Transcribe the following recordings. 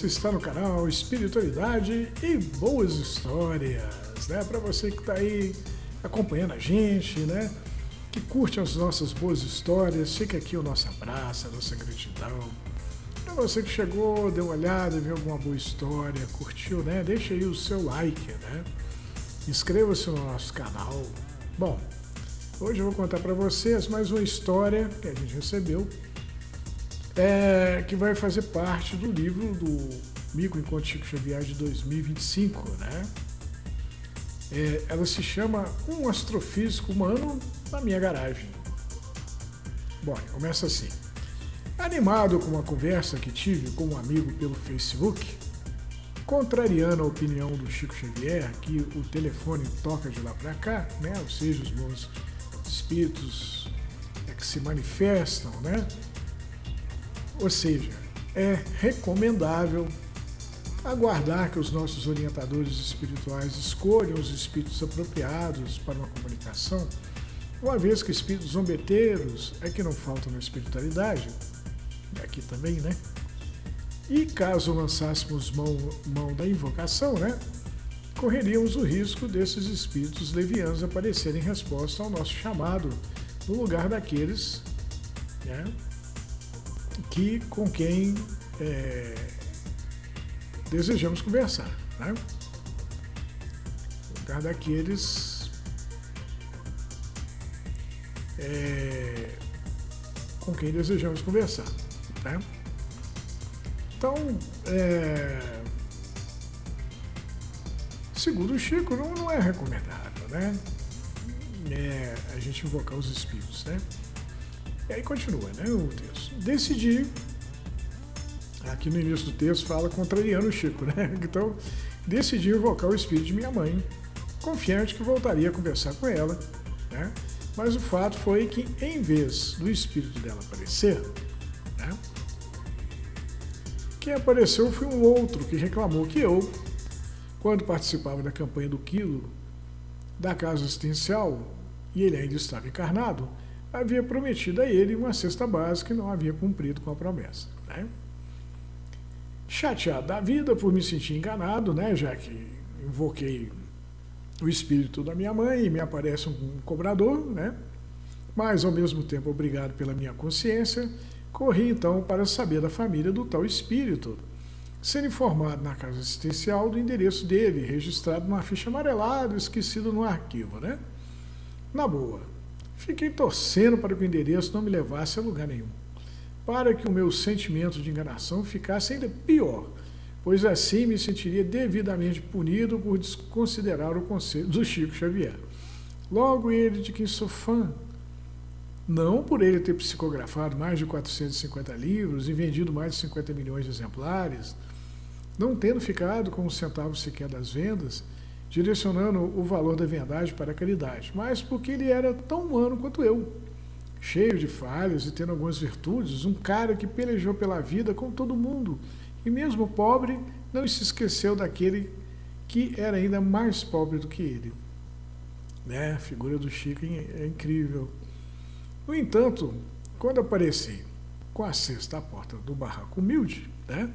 você está no canal Espiritualidade e Boas Histórias, né? Para você que está aí acompanhando a gente, né? Que curte as nossas boas histórias, fica aqui o nosso abraço, a nossa gratidão. Para você que chegou, deu uma olhada, viu alguma boa história, curtiu, né? Deixa aí o seu like, né? Inscreva-se no nosso canal. Bom, hoje eu vou contar para vocês mais uma história que a gente recebeu, que vai fazer parte do livro do Mico Encontro Chico Xavier de 2025, né? Ela se chama Um Astrofísico Humano na Minha Garagem. Bom, começa assim. Animado com uma conversa que tive com um amigo pelo Facebook, contrariando a opinião do Chico Xavier, que o telefone toca de lá para cá, né? Ou seja, os bons espíritos que se manifestam, né? Ou seja, é recomendável aguardar que os nossos orientadores espirituais escolham os espíritos apropriados para uma comunicação, uma vez que espíritos zombeteiros é que não faltam na espiritualidade, aqui também, né? E caso lançássemos mão da invocação, né? Correríamos o risco desses espíritos levianos aparecerem em resposta ao nosso chamado, no lugar daqueles, né? Com quem desejamos conversar, né? No lugar daqueles com quem desejamos conversar, né? Então, segundo o Chico, não é recomendável, né? A gente invocar os espíritos, né? E aí continua, né, o texto. Decidi, aqui no início do texto fala contrariando o Chico, né? Então, decidi invocar o espírito de minha mãe, confiante que voltaria a conversar com ela, né? Mas o fato foi que, em vez do espírito dela aparecer, né, quem apareceu foi um outro que reclamou que eu, quando participava da campanha do quilo da casa assistencial, e ele ainda estava encarnado, havia prometido a ele uma cesta básica e não havia cumprido com a promessa, né? Chateado da vida por me sentir enganado, né, já que invoquei o espírito da minha mãe e me aparece um cobrador, né? Mas, ao mesmo tempo, obrigado pela minha consciência, corri então para saber da família do tal espírito, sendo informado na casa assistencial do endereço dele, registrado numa ficha amarelada, esquecido no arquivo, né? Na boa, fiquei torcendo para que o endereço não me levasse a lugar nenhum, para que o meu sentimento de enganação ficasse ainda pior, pois assim me sentiria devidamente punido por desconsiderar o conselho do Chico Xavier. Logo ele, de quem sou fã, não por ele ter psicografado mais de 450 livros e vendido mais de 50 milhões de exemplares, não tendo ficado com um centavo sequer das vendas, direcionando o valor da vendagem para a caridade, mas porque ele era tão humano quanto eu, cheio de falhas e tendo algumas virtudes, um cara que pelejou pela vida com todo mundo, e mesmo pobre, não se esqueceu daquele que era ainda mais pobre do que ele, né? A figura do Chico é incrível. No entanto, quando apareci com a cesta à porta do barraco humilde, né,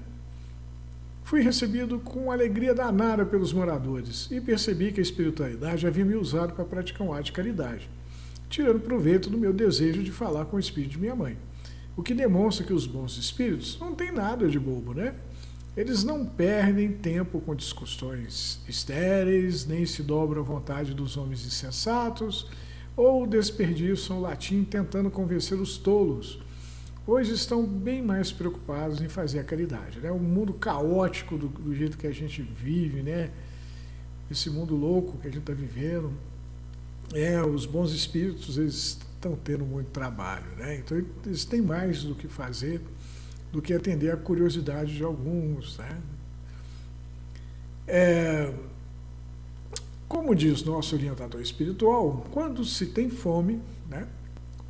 fui recebido com alegria danada pelos moradores e percebi que a espiritualidade havia me usado para praticar um ato de caridade, tirando proveito do meu desejo de falar com o espírito de minha mãe. O que demonstra que os bons espíritos não têm nada de bobo, né? Eles não perdem tempo com discussões estéreis, nem se dobram à vontade dos homens insensatos, ou desperdiçam o latim tentando convencer os tolos. Hoje estão bem mais preocupados em fazer a caridade, né? O mundo caótico do jeito que a gente vive, né? Esse mundo louco que a gente está vivendo, os bons espíritos, eles estão tendo muito trabalho, né? Então eles têm mais do que fazer do que atender a curiosidade de alguns, né? Como diz nosso orientador espiritual, quando se tem fome, né,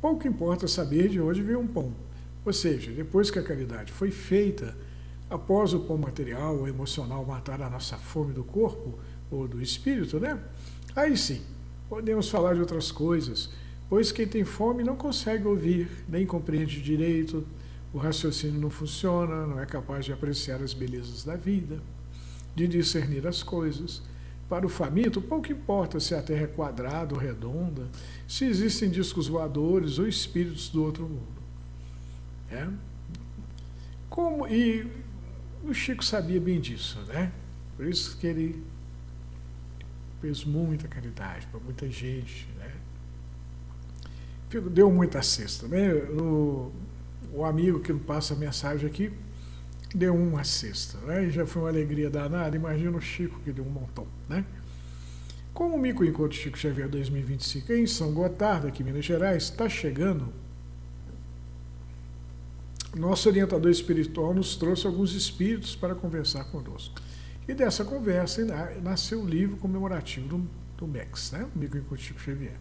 pouco importa saber de onde veio um pão. Ou seja, depois que a caridade foi feita, após o pão material ou emocional matar a nossa fome do corpo ou do espírito, né, aí sim, podemos falar de outras coisas, pois quem tem fome não consegue ouvir, nem compreende direito, o raciocínio não funciona, não é capaz de apreciar as belezas da vida, de discernir as coisas. Para o faminto, pouco importa se a Terra é quadrada ou redonda, se existem discos voadores ou espíritos do outro mundo. E o Chico sabia bem disso, né? Por isso que ele fez muita caridade para muita gente, né? Deu muita cesta, né? O amigo que não passa a mensagem aqui deu uma cesta, né? E já foi uma alegria danada. Imagina o Chico que deu um montão, né? Como o Microencontro Chico Xavier 2025 em São Gotardo, aqui em Minas Gerais, está chegando, nosso orientador espiritual nos trouxe alguns espíritos para conversar conosco. E dessa conversa nasceu o livro comemorativo do MEX, né? O Microencontro Chico Xavier.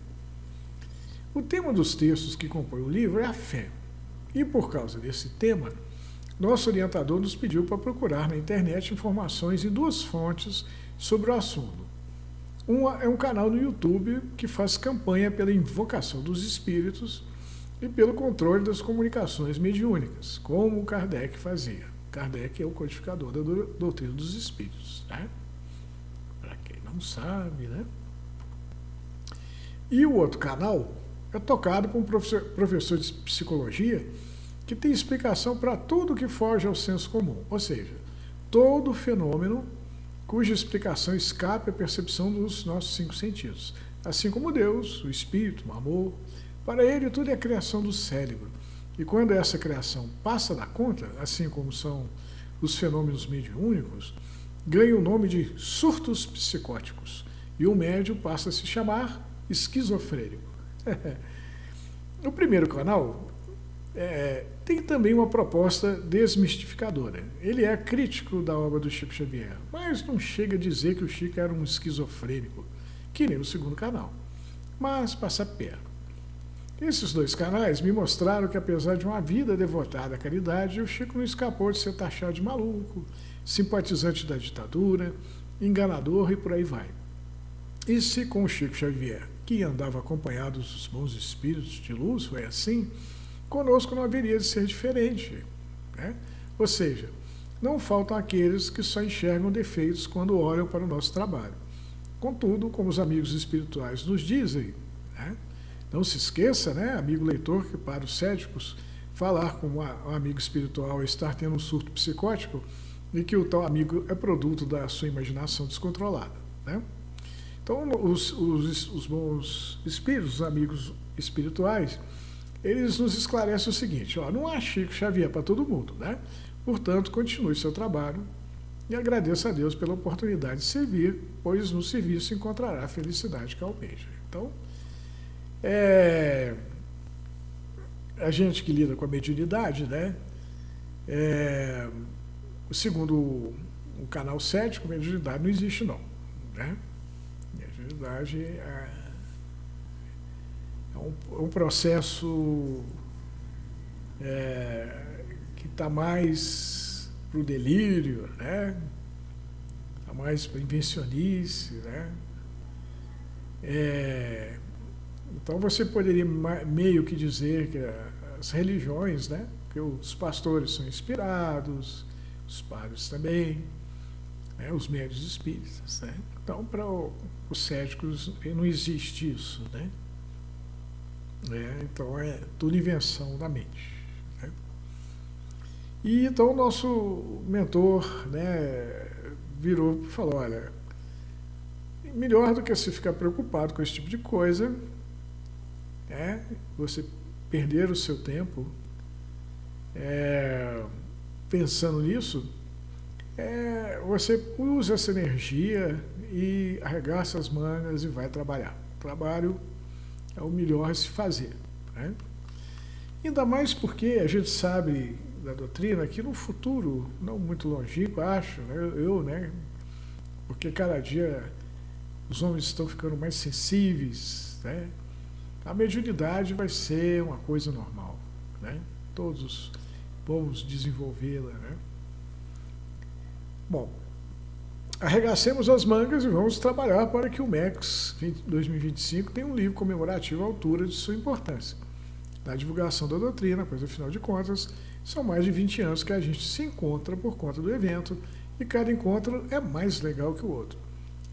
O tema dos textos que compõem o livro é a fé. E por causa desse tema, nosso orientador nos pediu para procurar na internet informações em duas fontes sobre o assunto. Uma é um canal no YouTube que faz campanha pela invocação dos espíritos e pelo controle das comunicações mediúnicas, como o Kardec fazia. Kardec é o codificador da doutrina dos espíritos, né? Para quem não sabe, né? E o outro canal é tocado por um professor de psicologia que tem explicação para tudo que foge ao senso comum, ou seja, todo fenômeno cuja explicação escape à percepção dos nossos 5 sentidos, assim como Deus, o Espírito, o amor. Para ele, tudo é criação do cérebro. E quando essa criação passa da conta, assim como são os fenômenos mediúnicos, ganha o nome de surtos psicóticos. E o médium passa a se chamar esquizofrênico. No primeiro canal, tem também uma proposta desmistificadora. Ele é crítico da obra do Chico Xavier, mas não chega a dizer que o Chico era um esquizofrênico, que nem no segundo canal. Mas passa perto. Esses dois canais me mostraram que, apesar de uma vida devotada à caridade, o Chico não escapou de ser taxado de maluco, simpatizante da ditadura, enganador e por aí vai. E se com o Chico Xavier, que andava acompanhado dos bons espíritos de luz, foi assim, conosco não haveria de ser diferente, né? Ou seja, não faltam aqueles que só enxergam defeitos quando olham para o nosso trabalho. Contudo, como os amigos espirituais nos dizem, né? Não se esqueça, né, amigo leitor, que para os céticos, falar com um amigo espiritual é estar tendo um surto psicótico e que o tal amigo é produto da sua imaginação descontrolada, né? Então, os bons espíritos, os amigos espirituais, eles nos esclarecem o seguinte: não há Chico Xavier para todo mundo, né? Portanto, continue seu trabalho e agradeça a Deus pela oportunidade de servir, pois no serviço encontrará a felicidade que almeja. Então, a gente que lida com a mediunidade, né? Segundo o canal cético, a mediunidade não existe não, né? Mediunidade é um processo que está mais para o delírio, né? Está mais para a invencionice, né? Então você poderia meio que dizer que as religiões, né? Que os pastores são inspirados, os padres também, né? Os médiuns espíritas, né? Então, para os céticos não existe isso, né? Então é tudo invenção da mente, né? E então o nosso mentor, né, virou e falou: olha, melhor do que você ficar preocupado com esse tipo de coisa, você perder o seu tempo pensando nisso, você usa essa energia e arregaça as mangas e vai trabalhar. O trabalho é o melhor a se fazer, né? Ainda mais porque a gente sabe da doutrina que no futuro, não muito longínquo, acho, né, porque cada dia os homens estão ficando mais sensíveis, né? A mediunidade vai ser uma coisa normal, né? Todos vamos desenvolvê-la, né? Bom, arregacemos as mangas e vamos trabalhar para que o MEX 2025 tenha um livro comemorativo à altura de sua importância, na divulgação da doutrina, pois, afinal de contas, São mais de 20 anos que a gente se encontra por conta do evento e cada encontro é mais legal que o outro,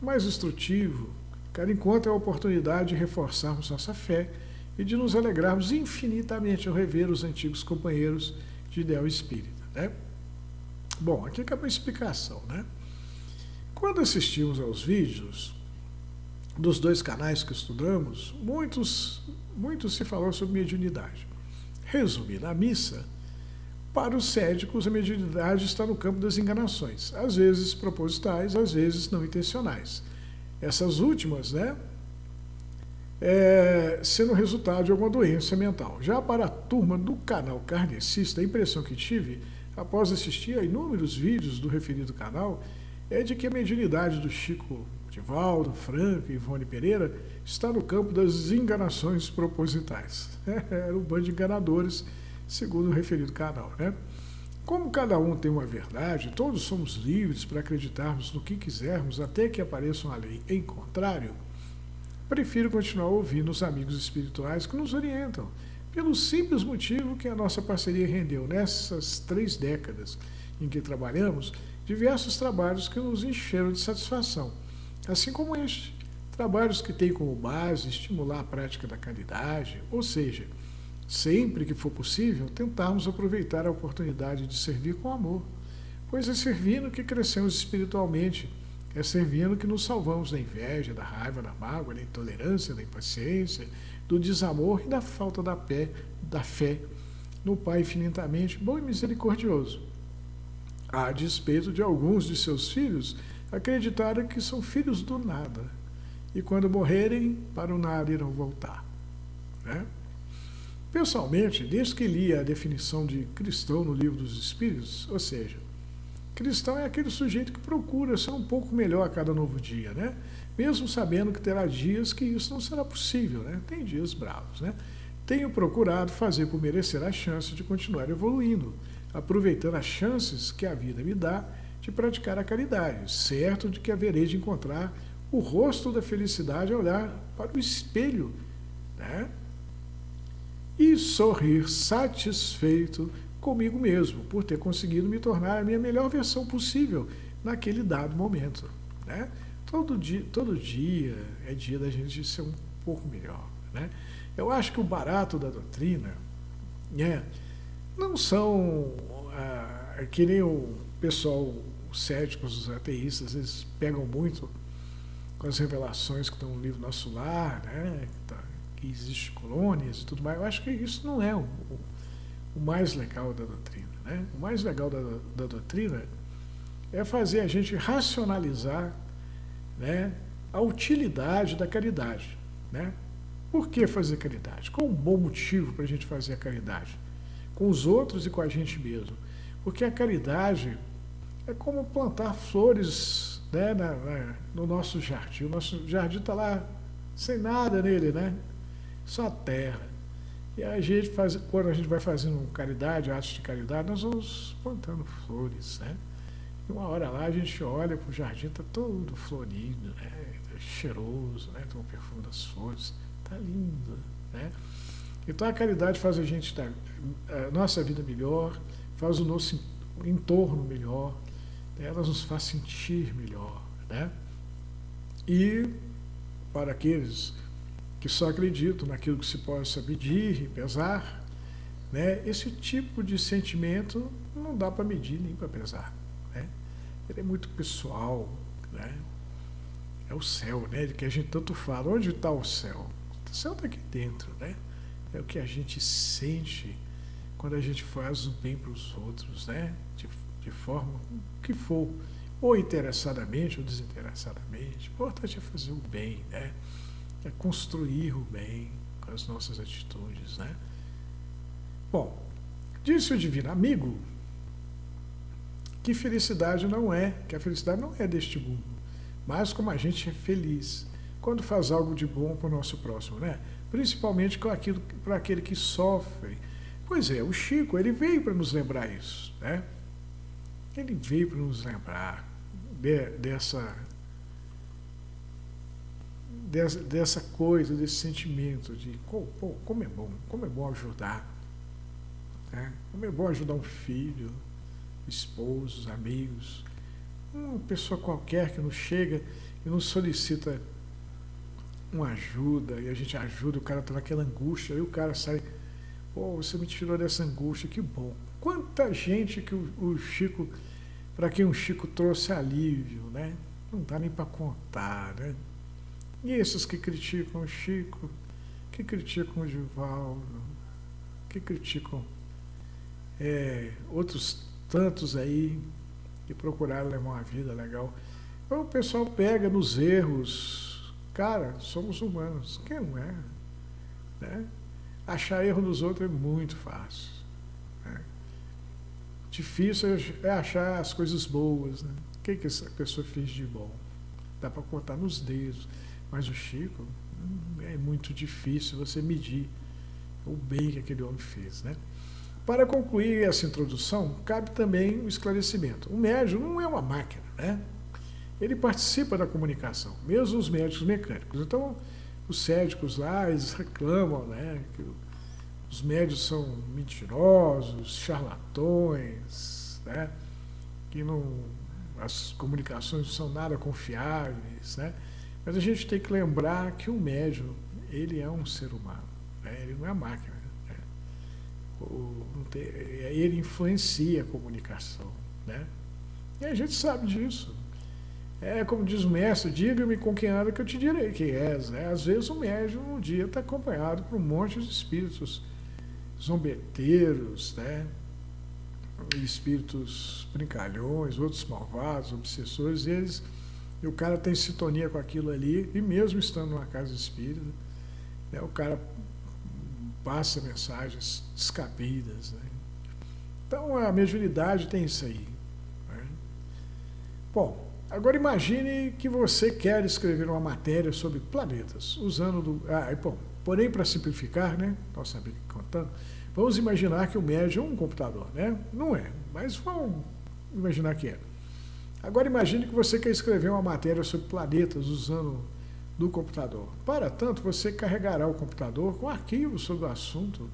mais instrutivo. Cada encontro é a oportunidade de reforçarmos nossa fé e de nos alegrarmos infinitamente ao rever os antigos companheiros de ideal espírita, né? Bom, aqui acaba a explicação, né? Quando assistimos aos vídeos dos dois canais que estudamos, muito se falou sobre mediunidade. Resumindo a missa, para os céticos, a mediunidade está no campo das enganações, às vezes propositais, às vezes não intencionais. Essas últimas, né, sendo resultado de alguma doença mental. Já para a turma do canal kardecista, a impressão que tive, após assistir a inúmeros vídeos do referido canal, é de que a mediunidade do Chico Divaldo, Franco e Ivone Pereira está no campo das enganações propositais. Era um bando de enganadores, segundo o referido canal, né? Como cada um tem uma verdade, todos somos livres para acreditarmos no que quisermos até que apareça uma lei em contrário, prefiro continuar ouvindo os amigos espirituais que nos orientam, pelo simples motivo que a nossa parceria rendeu nessas 3 décadas em que trabalhamos, diversos trabalhos que nos encheram de satisfação, assim como este, trabalhos que têm como base estimular a prática da caridade, ou seja, sempre que for possível, tentarmos aproveitar a oportunidade de servir com amor, pois é servindo que crescemos espiritualmente, é servindo que nos salvamos da inveja, da raiva, da mágoa, da intolerância, da impaciência, do desamor e da falta da fé no Pai infinitamente bom e misericordioso, a despeito de alguns de seus filhos acreditarem que são filhos do nada e quando morrerem para o nada irão voltar, né? Pessoalmente, desde que li a definição de cristão no Livro dos Espíritos, ou seja, cristão é aquele sujeito que procura ser um pouco melhor a cada novo dia, né? Mesmo sabendo que terá dias que isso não será possível, né? Tem dias bravos, né? Tenho procurado fazer por merecer a chance de continuar evoluindo, aproveitando as chances que a vida me dá de praticar a caridade, certo de que haverei de encontrar o rosto da felicidade ao olhar para o espelho, né? E sorrir satisfeito comigo mesmo, por ter conseguido me tornar a minha melhor versão possível naquele dado momento, né? Todo dia é dia da gente ser um pouco melhor, né? Eu acho que o barato da doutrina, né, não são que nem o pessoal, os céticos, os ateístas, eles pegam muito com as revelações que estão no livro Nosso Lar, né, que existe colônias e tudo mais. Eu acho que isso não é o mais legal da doutrina, né? O mais legal da doutrina é fazer a gente racionalizar, né, a utilidade da caridade, né? Por que fazer caridade? Qual o bom motivo para a gente fazer a caridade? Com os outros e com a gente mesmo. Porque a caridade é como plantar flores, né, no nosso jardim. O nosso jardim está lá sem nada nele, né? Só terra. E a gente quando a gente vai fazendo caridade, atos de caridade, nós vamos plantando flores, né? E uma hora lá a gente olha para o jardim, está todo florido, né? Cheiroso, né? Tem o perfume das flores, está lindo, né? Então a caridade faz a gente dar a nossa vida melhor, faz o nosso entorno melhor, né? Ela nos faz sentir melhor, né? E para aqueles que só acreditam naquilo que se possa medir e pesar, né, esse tipo de sentimento não dá para medir nem para pesar, né? Ele é muito pessoal, né? É o céu, né, de que a gente tanto fala. Onde está o céu? O céu está aqui dentro, né? É o que a gente sente quando a gente faz o bem para os outros, né? De forma que for, ou interessadamente ou desinteressadamente. O importante é fazer o bem, né? É construir o bem com as nossas atitudes, né? Bom, disse o divino amigo que a felicidade não é deste mundo, mas como a gente é feliz quando faz algo de bom para o nosso próximo, né? Principalmente para aquele que sofre. Pois é, o Chico, ele veio para nos lembrar isso, né? Ele veio para nos lembrar dessa coisa, desse sentimento de como é bom ajudar, né? Como é bom ajudar um filho, esposos, amigos, uma pessoa qualquer que nos chega e nos solicita uma ajuda, e a gente ajuda, o cara está naquela angústia, aí o cara sai, pô, você me tirou dessa angústia, que bom. Quanta gente que o Chico, para quem o Chico trouxe alívio, né? Não dá nem para contar, né? E esses que criticam o Chico, que criticam o Divaldo, que criticam outros tantos aí que procuraram levar uma vida legal. Então, o pessoal pega nos erros. Cara, somos humanos. Quem não é? Né? Achar erro nos outros é muito fácil. Né? Difícil é achar as coisas boas. Né? O que essa pessoa fez de bom? Dá para contar nos dedos. Mas o Chico, é muito difícil você medir o bem que aquele homem fez. Né? Para concluir essa introdução, cabe também o esclarecimento. O médium não é uma máquina, né? Ele participa da comunicação, mesmo os médicos mecânicos. Então, os céticos lá, eles reclamam, né, que os médios são mentirosos, charlatões, né, que as comunicações não são nada confiáveis, né? Mas a gente tem que lembrar que o médium, ele é um ser humano, né? Ele não é máquina. Ele influencia a comunicação, né? E a gente sabe disso. Como diz o mestre, diga-me com quem anda que eu te direi quem és. Né? Às vezes o médium um dia está acompanhado por um monte de espíritos zombeteiros, né? Espíritos brincalhões, outros malvados, obsessores, e o cara tem sintonia com aquilo ali, e mesmo estando numa casa espírita, né, o cara passa mensagens descabidas. Né? Então a mediunidade tem isso aí. Né? Bom, agora imagine que você quer escrever uma matéria sobre planetas, usando porém, para simplificar, né? Nós sabemos contando, vamos imaginar que o médium é um computador, né? Não é, mas vamos imaginar que é. Agora imagine que você quer escrever uma matéria sobre planetas usando do computador. Para tanto, você carregará o computador com arquivos sobre o assunto.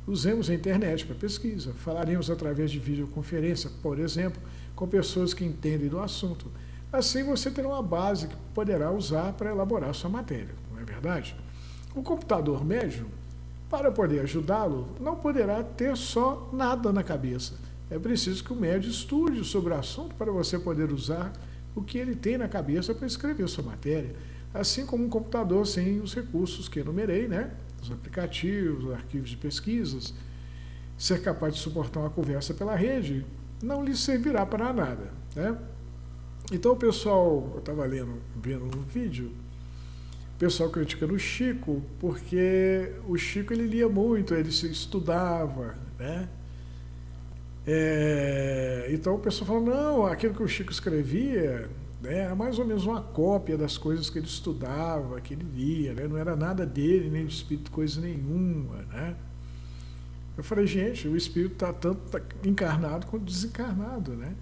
Usemos a internet para pesquisa. Falaremos através de videoconferência, por exemplo, com pessoas que entendem do assunto. Assim você terá uma base que poderá usar para elaborar sua matéria, não é verdade? O computador médium, para poder ajudá-lo, não poderá ter só nada na cabeça. É preciso que o médium estude sobre o assunto para você poder usar o que ele tem na cabeça para escrever sua matéria. Assim como um computador sem os recursos que enumerei, né? Os aplicativos, os arquivos de pesquisas, ser capaz de suportar uma conversa pela rede, não lhe servirá para nada. Né? Então o pessoal, eu estava vendo um vídeo, o pessoal criticando o Chico, porque o Chico ele lia muito, ele se estudava, né? Então o pessoal falou, não, aquilo que o Chico escrevia, né, era mais ou menos uma cópia das coisas que ele estudava, que ele lia, né? Não era nada dele, nem de espírito, coisa nenhuma. Né? Eu falei, gente, o espírito está tanto encarnado quanto desencarnado. Né?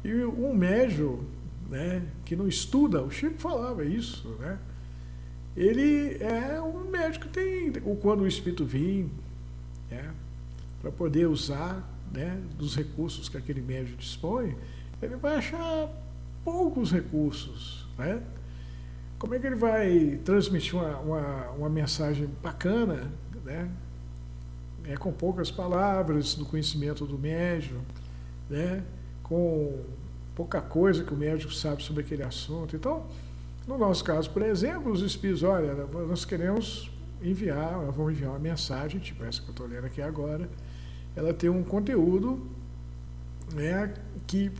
E um médium, né, que não estuda, o Chico falava isso, né? Ele é um médico que tem, quando o espírito vir, né, para poder usar, né, dos recursos que aquele médium dispõe, ele vai achar poucos recursos. Né? Como é que ele vai transmitir uma mensagem bacana, né? Com poucas palavras, do conhecimento do médium, né? Com pouca coisa que o médium sabe sobre aquele assunto. Então, no nosso caso, por exemplo, os espíritos, olha, nós queremos vamos enviar uma mensagem, tipo essa que eu estou lendo aqui agora, ela tem um conteúdo, né, que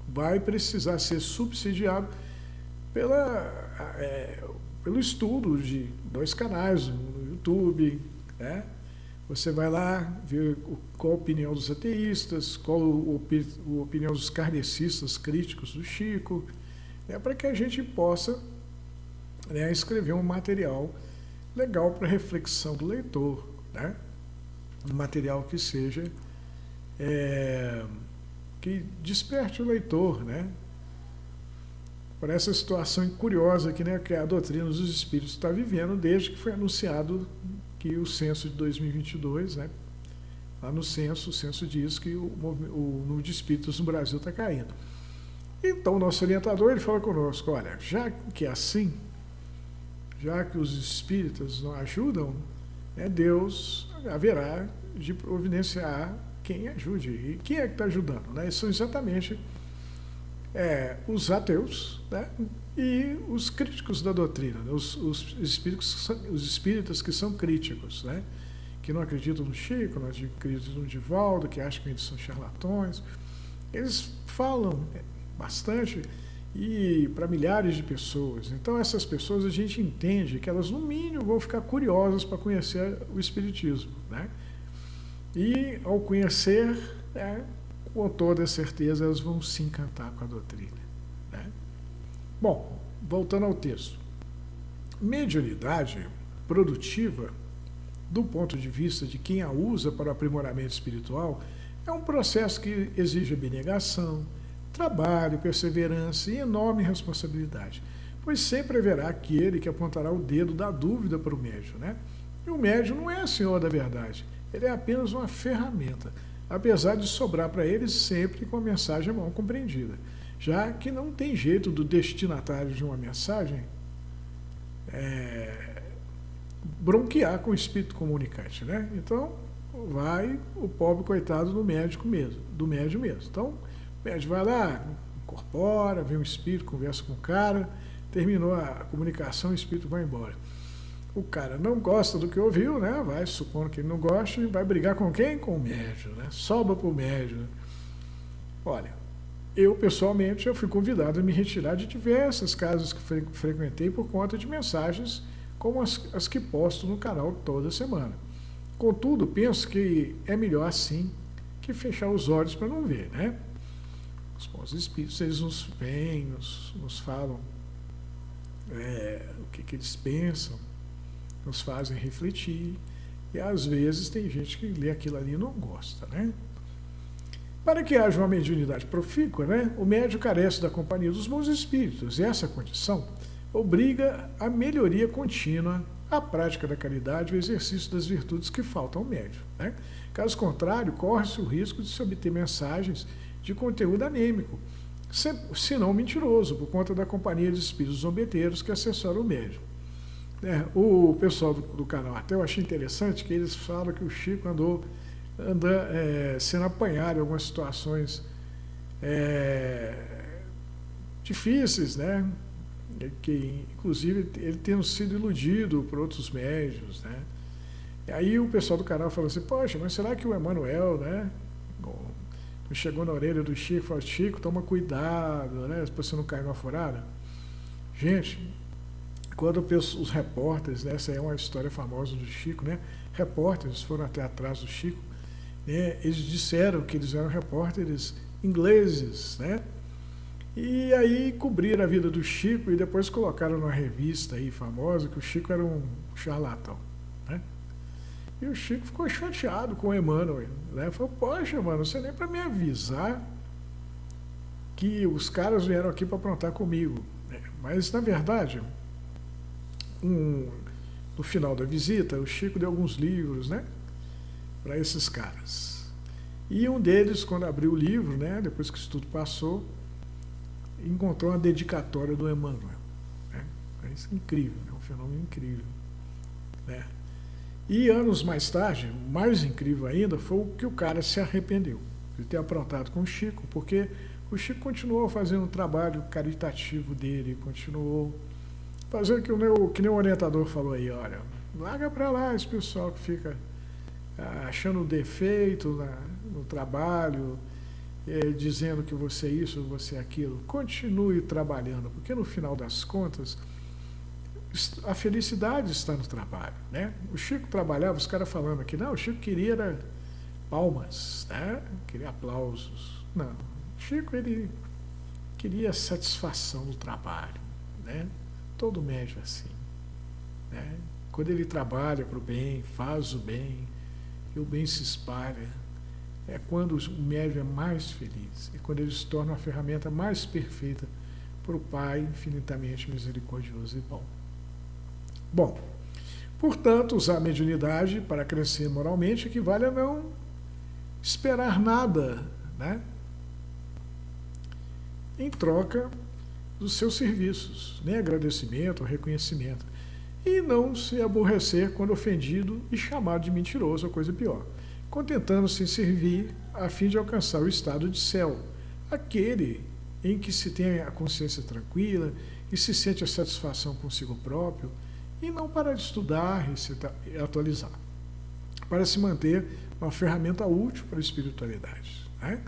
vai precisar ser subsidiado pelo estudo de 2 canais no YouTube. Né? Você vai lá ver qual a opinião dos ateístas, qual a opinião dos kardecistas críticos do Chico, né, para que a gente possa, né, escrever um material legal para reflexão do leitor. Né? Um material que seja... que desperte o leitor, né, para essa situação curiosa aqui, né, que a doutrina dos espíritos está vivendo desde que foi anunciado que o censo de 2022, né, Lá no censo, o censo diz que o número de espíritos no Brasil está caindo. Então, o nosso orientador, ele fala conosco, olha, já que é assim, já que os espíritas não ajudam, Deus haverá de providenciar quem ajude. E quem é que está ajudando? Né? São exatamente os ateus, né? E os críticos da doutrina, né? Os espíritas que são críticos, né? Que não acreditam no Chico, não acreditam no Divaldo, que acham que eles são charlatões. Eles falam bastante e para milhares de pessoas. Então, essas pessoas, a gente entende que elas, no mínimo, vão ficar curiosas para conhecer o Espiritismo, né? E, ao conhecer, com toda certeza, elas vão se encantar com a doutrina, né? Bom, voltando ao texto. Mediunidade produtiva, do ponto de vista de quem a usa para o aprimoramento espiritual, é um processo que exige abnegação, trabalho, perseverança e enorme responsabilidade, pois sempre haverá aquele que apontará o dedo da dúvida para o médium, né? E o médium não é o senhor da verdade, ele é apenas uma ferramenta, apesar de sobrar para ele sempre com a mensagem mal compreendida, já que não tem jeito do destinatário de uma mensagem bronquear com o espírito comunicante, né? Então, vai o pobre coitado do médium mesmo. Então, o médium vai lá, incorpora, vê um espírito, conversa com o cara, terminou a comunicação, o espírito vai embora. O cara não gosta do que ouviu, né? Vai, supondo que ele não gosta, e vai brigar com quem? Com o médium, né? Sobra para o médium. Olha, eu, pessoalmente, já fui convidado a me retirar de diversas casas que frequentei por conta de mensagens como as que posto no canal toda semana. Contudo, penso que é melhor assim que fechar os olhos para não ver, né? Os bons espíritos, eles nos vêm, nos falam o que eles pensam, nos fazem refletir, e às vezes tem gente que lê aquilo ali e não gosta, né? Para que haja uma mediunidade profícua, né, o médium carece da companhia dos bons espíritos, e essa condição obriga a melhoria contínua, a prática da caridade e o exercício das virtudes que faltam ao médium, né? Caso contrário, corre-se o risco de se obter mensagens de conteúdo anêmico, se não mentiroso, por conta da companhia de espíritos zombeteiros que assessoram o médium. O pessoal do canal até eu achei interessante que eles falam que o Chico anda sendo apanhado em algumas situações difíceis, né? Que inclusive ele tendo sido iludido por outros médios, né? E aí o pessoal do canal falou assim, poxa, mas será que o Emmanuel, né, chegou na orelha do Chico e falou, Chico, toma cuidado, né, para você não cair numa furada? Gente, quando os repórteres, né, essa é uma história famosa do Chico, né, repórteres foram até atrás do Chico, né, eles disseram que eles eram repórteres ingleses, né, e aí cobriram a vida do Chico e depois colocaram numa revista aí famosa que o Chico era um charlatão, né? E o Chico ficou chateado com o Emmanuel, né? Falou, poxa, mano, você nem para me avisar que os caras vieram aqui para aprontar comigo, né? Mas, na verdade, no final da visita, o Chico deu alguns livros, né, para esses caras. E um deles, quando abriu o livro, né, depois que isso tudo passou, encontrou uma dedicatória do Emmanuel, né? Isso é incrível, é um fenômeno incrível, né? E anos mais tarde, mais incrível ainda, foi o que o cara se arrependeu de ter aprontado com o Chico, porque o Chico continuou fazendo o trabalho caritativo dele, continuou fazendo que nem o orientador falou aí, olha, larga para lá esse pessoal que fica achando defeito no trabalho, dizendo que você é isso, você é aquilo. Continue trabalhando, porque no final das contas a felicidade está no trabalho, né? O Chico trabalhava, os caras falando aqui, não, o Chico queria era palmas, né? Queria aplausos. Não, o Chico, ele queria satisfação do trabalho, né? Todo médium é assim, né? Quando ele trabalha para o bem, faz o bem, e o bem se espalha, é quando o médium é mais feliz, é quando ele se torna a ferramenta mais perfeita para o Pai infinitamente misericordioso e bom. Bom, portanto, usar a mediunidade para crescer moralmente equivale a não esperar nada, né, em troca dos seus serviços, nem agradecimento ou reconhecimento. E não se aborrecer quando ofendido e chamado de mentiroso ou coisa pior, contentando-se em servir a fim de alcançar o estado de céu, aquele em que se tem a consciência tranquila e se sente a satisfação consigo próprio, e não para de estudar e se atualizar, para se manter uma ferramenta útil para a espiritualidade, né?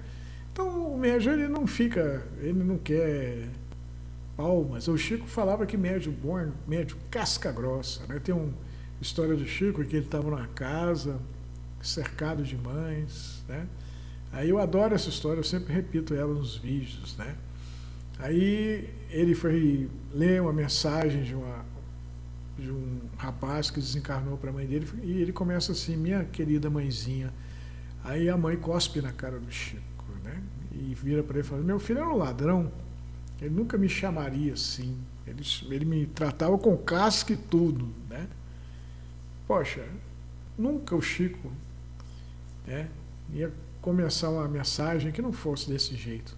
Então o médium ele não quer palmas. O Chico falava que médium bom é médium casca grossa, né? Tem uma história do Chico que ele estava numa casa cercado de mães, né? Aí eu adoro essa história, eu sempre repito ela nos vídeos, né? Aí ele foi ler uma mensagem de um rapaz que desencarnou para a mãe dele, e ele começa assim: minha querida mãezinha. Aí a mãe cospe na cara do Chico, né? E vira para ele e fala: meu filho era um ladrão, ele nunca me chamaria assim, ele me tratava com casca e tudo, né? Poxa, nunca o Chico, né, ia começar uma mensagem que não fosse desse jeito,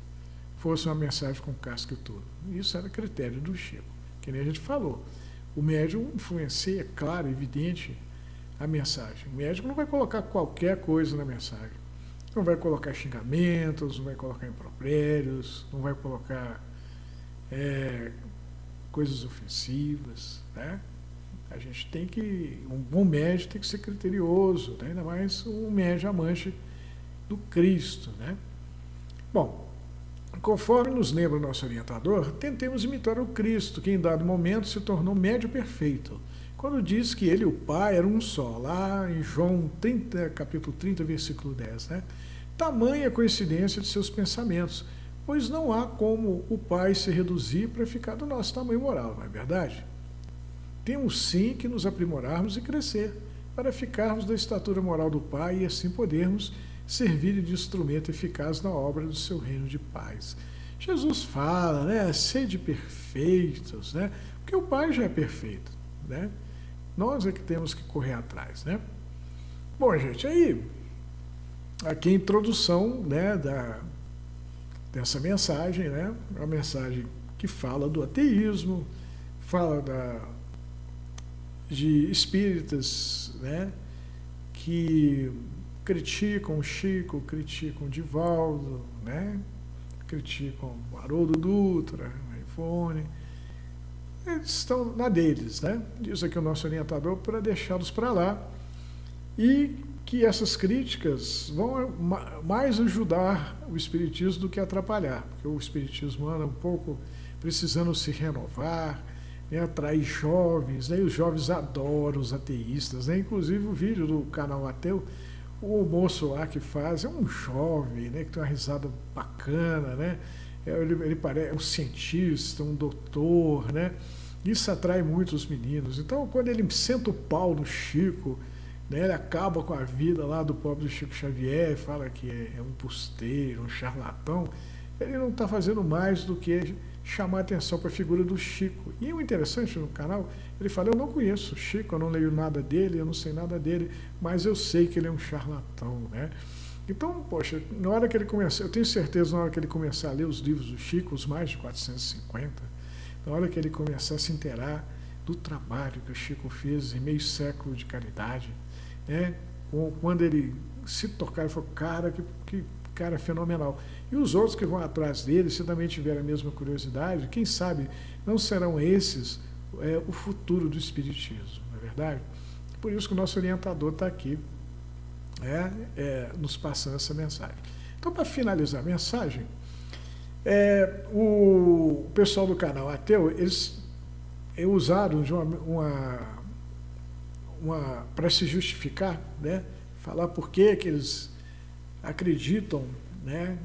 fosse uma mensagem com casca e tudo. Isso era critério do Chico, que nem a gente falou. O médium influencia, claro, evidente, a mensagem. O médium não vai colocar qualquer coisa na mensagem. Não vai colocar xingamentos, não vai colocar impropérios, não vai colocar coisas ofensivas, né? A gente tem que, um bom médium tem que ser criterioso, né? Ainda mais um médium amante do Cristo, né? Bom, conforme nos lembra o nosso orientador, tentemos imitar o Cristo, que em dado momento se tornou médium perfeito, quando diz que ele e o Pai eram um só, lá em João 30, capítulo 30, versículo 10, né? Tamanha coincidência de seus pensamentos, pois não há como o Pai se reduzir para ficar do nosso tamanho moral, não é verdade? Temos sim que nos aprimorarmos e crescer, para ficarmos da estatura moral do Pai e assim podermos servir de instrumento eficaz na obra do seu reino de paz. Jesus fala, né, sede perfeitos, né, porque o Pai já é perfeito, né? Nós é que temos que correr atrás, né? Bom, gente, aí, aqui a introdução, né, dessa mensagem, né, uma mensagem que fala do ateísmo, fala de espíritas, né, que criticam o Chico, criticam o Divaldo, né, criticam o Haroldo Dutra, o Ivone. Eles estão na deles, né? Diz aqui o nosso orientador, para deixá-los para lá, e que essas críticas vão mais ajudar o espiritismo do que atrapalhar, porque o espiritismo anda um pouco precisando se renovar, né, atrair jovens, né, e os jovens adoram os ateístas, né? Inclusive o vídeo do canal Ateu, o moço lá que faz é um jovem, né, que tem uma risada bacana, né? Ele parece um cientista, um doutor, né? Isso atrai muito os meninos. Então, quando ele senta o pau no Chico, né, ele acaba com a vida lá do pobre do Chico Xavier, fala que é um embusteiro, um charlatão, ele não está fazendo mais do que chamar a atenção para a figura do Chico. E o interessante no canal, ele fala: eu não conheço o Chico, eu não leio nada dele, eu não sei nada dele, mas eu sei que ele é um charlatão, né? Então, poxa, na hora que ele começar, eu tenho certeza, na hora que ele começar a ler os livros do Chico, os mais de 450, na hora que ele começar a se inteirar do trabalho que o Chico fez em meio século de caridade, né? Quando ele se tocar, ele falou: cara, que cara fenomenal. E os outros que vão atrás dele, se também tiverem a mesma curiosidade, quem sabe não serão esses o futuro do espiritismo, não é verdade? Por isso que o nosso orientador está aqui, nos passando essa mensagem. Então, para finalizar a mensagem, o pessoal do canal Ateu, eles usaram de para se justificar, né, falar por que eles acreditam, né,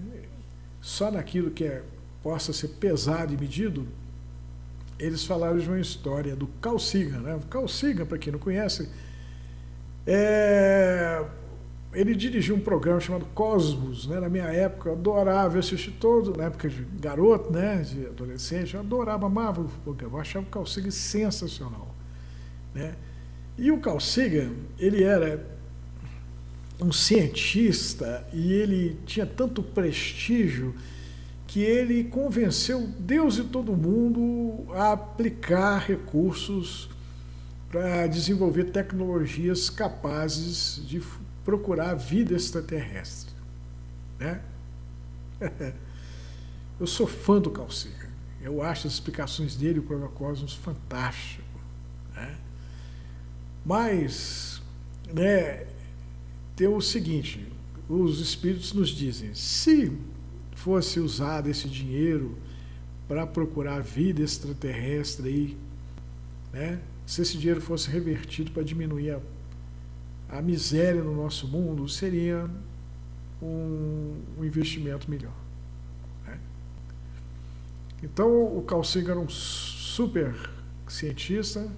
só naquilo que possa ser pesado e medido. Eles falaram de uma história do Carl Sagan, né? O Carl Sagan, para quem não conhece, ele dirigiu um programa chamado Cosmos, né? Na minha época, eu adorava, eu assisti todo, na época de garoto, né, de adolescente, eu adorava, amava o programa, eu achava o Carl Sagan sensacional, né? E o Carl Sagan, ele era um cientista e ele tinha tanto prestígio que ele convenceu Deus e todo mundo a aplicar recursos para desenvolver tecnologias capazes de procurar vida extraterrestre, né? Eu sou fã do Carl Sagan. Eu acho as explicações dele, o Cosmos, fantástico, né? Mas, né, tem o seguinte, os espíritos nos dizem, se fosse usado esse dinheiro para procurar vida extraterrestre aí, né, se esse dinheiro fosse revertido para diminuir a miséria no nosso mundo, seria um investimento melhor, né? Então o Carl Sagan era um super cientista,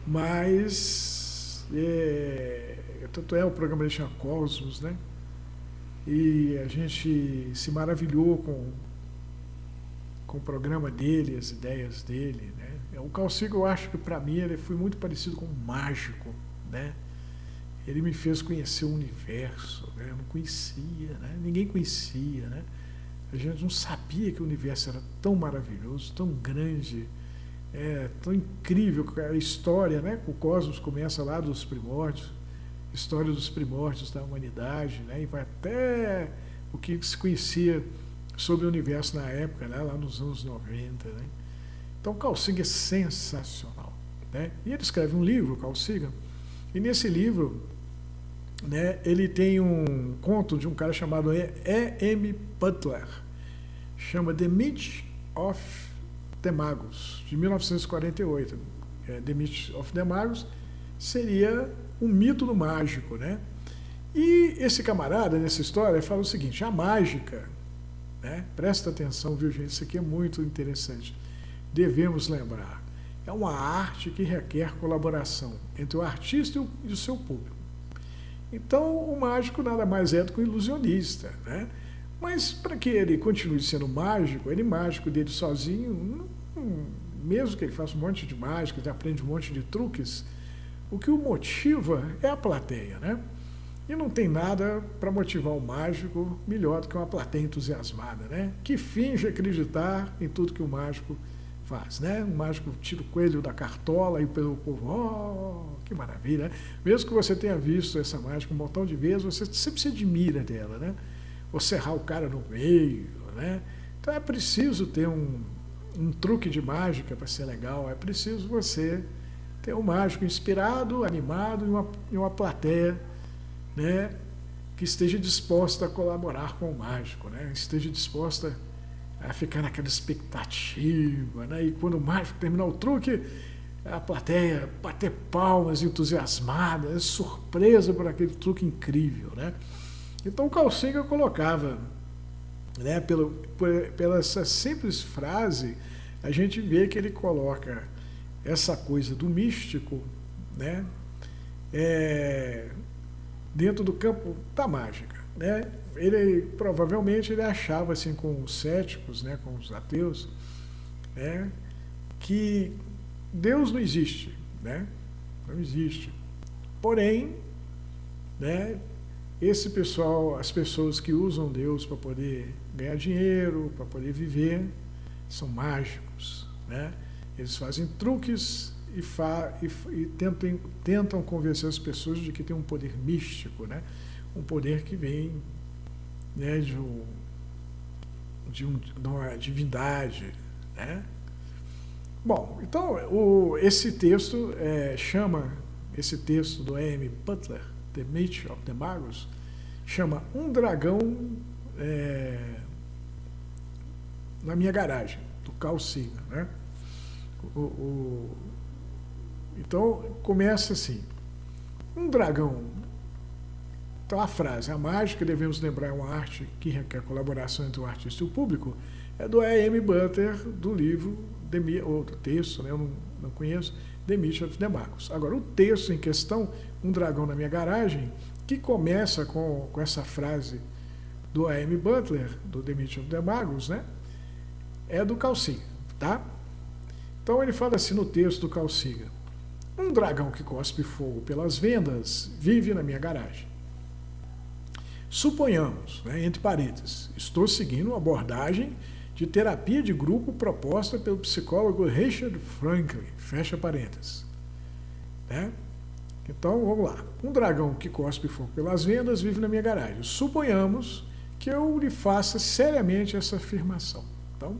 mas tanto é o programa dele chama Cosmos, né? E a gente se maravilhou com o programa dele, as ideias dele, né? O Carl Sagan, eu acho que para mim ele foi muito parecido com um mágico, né? Ele me fez conhecer o universo, né? Eu não conhecia, né? Ninguém conhecia, né? A gente não sabia que o universo era tão maravilhoso, tão grande, tão incrível. A história, né? O cosmos começa lá dos primórdios, história dos primórdios da humanidade, né? E vai até o que se conhecia sobre o universo na época, né? Lá nos anos 90, né? Então, Carl Sagan é sensacional, né? E ele escreve um livro, Carl Sagan, e nesse livro, né, ele tem um conto de um cara chamado E.M. Butler, chama The Myth of the Magus, de 1948. The Myth of the Magus seria um mito do mágico, né? E esse camarada, nessa história, fala o seguinte, a mágica, né, presta atenção, viu, gente, isso aqui é muito interessante, devemos lembrar, é uma arte que requer colaboração entre o artista e o seu público. Então, o mágico nada mais é do que um ilusionista, né? Mas para que ele continue sendo mágico, ele mágico dele sozinho, mesmo que ele faça um monte de mágica, ele aprende um monte de truques, o que o motiva é a plateia, né? E não tem nada para motivar o mágico melhor do que uma plateia entusiasmada, né? Que finge acreditar em tudo que o mágico faz, né? O mágico tira o coelho da cartola e o povo, oh, que maravilha, né? Mesmo que você tenha visto essa mágica um montão de vezes, você sempre se admira dela, né? Ou serrar o cara no meio, né? Então é preciso ter um truque de mágica para ser legal, é preciso você ter um mágico inspirado, animado e uma plateia, né, que esteja disposta a colaborar com o mágico, né? Esteja disposta a ficar naquela expectativa, né? E quando o mágico terminar o truque, a plateia bater palmas entusiasmada, surpresa por aquele truque incrível, né? Então o Carl Sagan colocava, né, pela essa simples frase, a gente vê que ele coloca essa coisa do místico, né, dentro do campo da mágica, né? Ele provavelmente ele achava assim com os céticos, né, com os ateus, né, que Deus não existe, né? Não existe. Porém, né, esse pessoal, as pessoas que usam Deus para poder ganhar dinheiro, para poder viver, são mágicos, né? Eles fazem truques e tentam convencer as pessoas de que tem um poder místico, né? Um poder que vem, né, de uma divindade, né? Bom, então esse texto esse texto do E.M. Butler, The Myth of the Magus, chama Um Dragão na Minha Garagem, do Carl Sagan, né? Então começa assim, um dragão. Então a frase, a mágica, devemos lembrar, é uma arte que requer colaboração entre o artista e o público, é do E.M. Butler, do livro, ou do texto, né, eu não conheço, The Myth of the Magus. Agora, o texto em questão, Um Dragão na Minha Garagem, que começa com essa frase do E.M. Butler, do The Myth of the Magus, né, é do Carl Sagan, tá? Então ele fala assim no texto do Carl Sagan, um dragão que cospe fogo pelas vendas vive na minha garagem. Suponhamos, né, entre parênteses, estou seguindo uma abordagem de terapia de grupo proposta pelo psicólogo Richard Franklin, fecha parênteses. Né? Então, vamos lá. Um dragão que cospe fogo pelas vendas vive na minha garagem. Suponhamos que eu lhe faça seriamente essa afirmação. Então,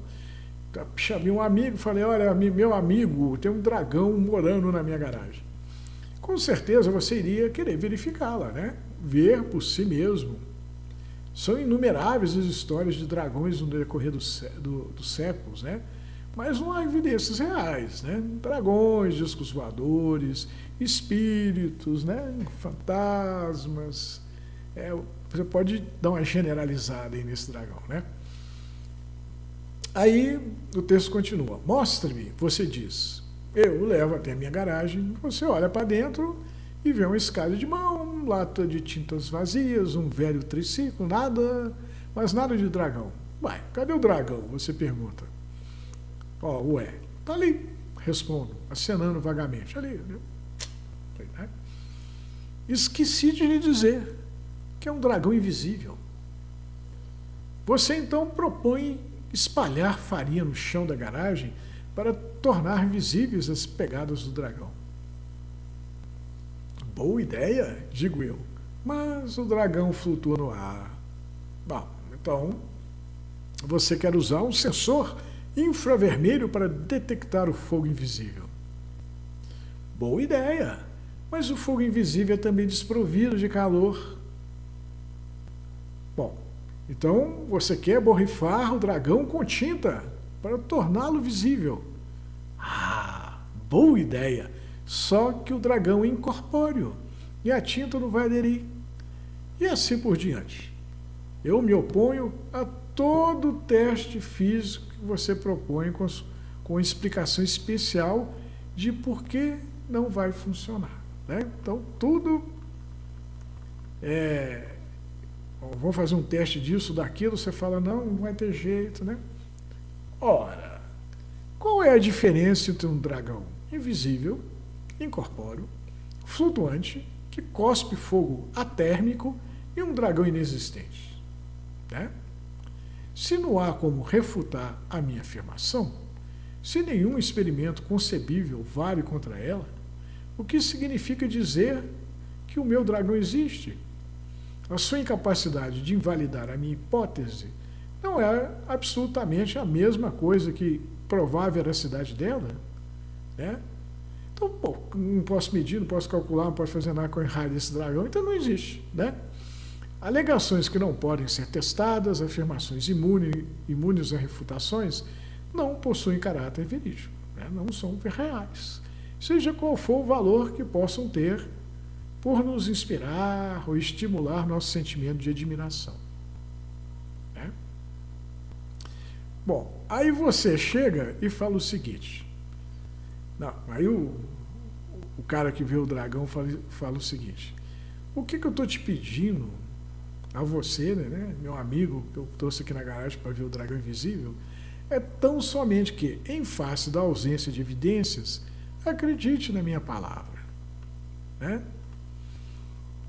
chamei um amigo e falei, olha, meu amigo, tem um dragão morando na minha garagem. Com certeza você iria querer verificá-la, né? Ver por si mesmo. São inumeráveis as histórias de dragões no decorrer dos séculos, né? Mas não há evidências reais, né? Dragões, discos voadores, espíritos, né? Fantasmas. Você pode dar uma generalizada aí nesse dragão, né? Aí o texto continua. Mostre-me, você diz. Eu levo até a minha garagem, você olha para dentro e vê uma escada de mão, lata de tintas vazias, um velho triciclo, nada, mas nada de dragão. Ué, cadê o dragão? Você pergunta. Ué, tá ali, respondo, acenando vagamente. Ali, né? Esqueci de lhe dizer que é um dragão invisível. Você então propõe espalhar farinha no chão da garagem para tornar visíveis as pegadas do dragão. Boa ideia, digo eu, mas o dragão flutua no ar. Bom, então você quer usar um sensor infravermelho para detectar o fogo invisível. Boa ideia, mas o fogo invisível é também desprovido de calor. Bom, então você quer borrifar o dragão com tinta para torná-lo visível. Boa ideia! Só que o dragão é incorpóreo e a tinta não vai aderir. E assim por diante. Eu me oponho a todo teste físico que você propõe com explicação especial de por que não vai funcionar. Né? Então, tudo vamos fazer um teste disso, daquilo, você fala, não vai ter jeito, né? Ora, qual é a diferença entre um dragão invisível, incorpóreo, flutuante, que cospe fogo atérmico e um dragão inexistente? Né? Se não há como refutar a minha afirmação, se nenhum experimento concebível vale contra ela, o que significa dizer que o meu dragão existe? A sua incapacidade de invalidar a minha hipótese não é absolutamente a mesma coisa que provar a veracidade dela, né? Então, não posso medir, não posso calcular, não posso fazer nada com o raio desse dragão, então não existe, né? Alegações que não podem ser testadas, afirmações imunes a refutações, não possuem caráter verídico, né? Não são reais, seja qual for o valor que possam ter por nos inspirar ou estimular nosso sentimento de admiração. Né? Bom, aí você chega e fala o seguinte. Não, aí o cara que vê o dragão fala o seguinte. O que eu estou te pedindo a você, né, meu amigo, que eu trouxe aqui na garagem para ver o dragão invisível, é tão somente que, em face da ausência de evidências, acredite na minha palavra. Né?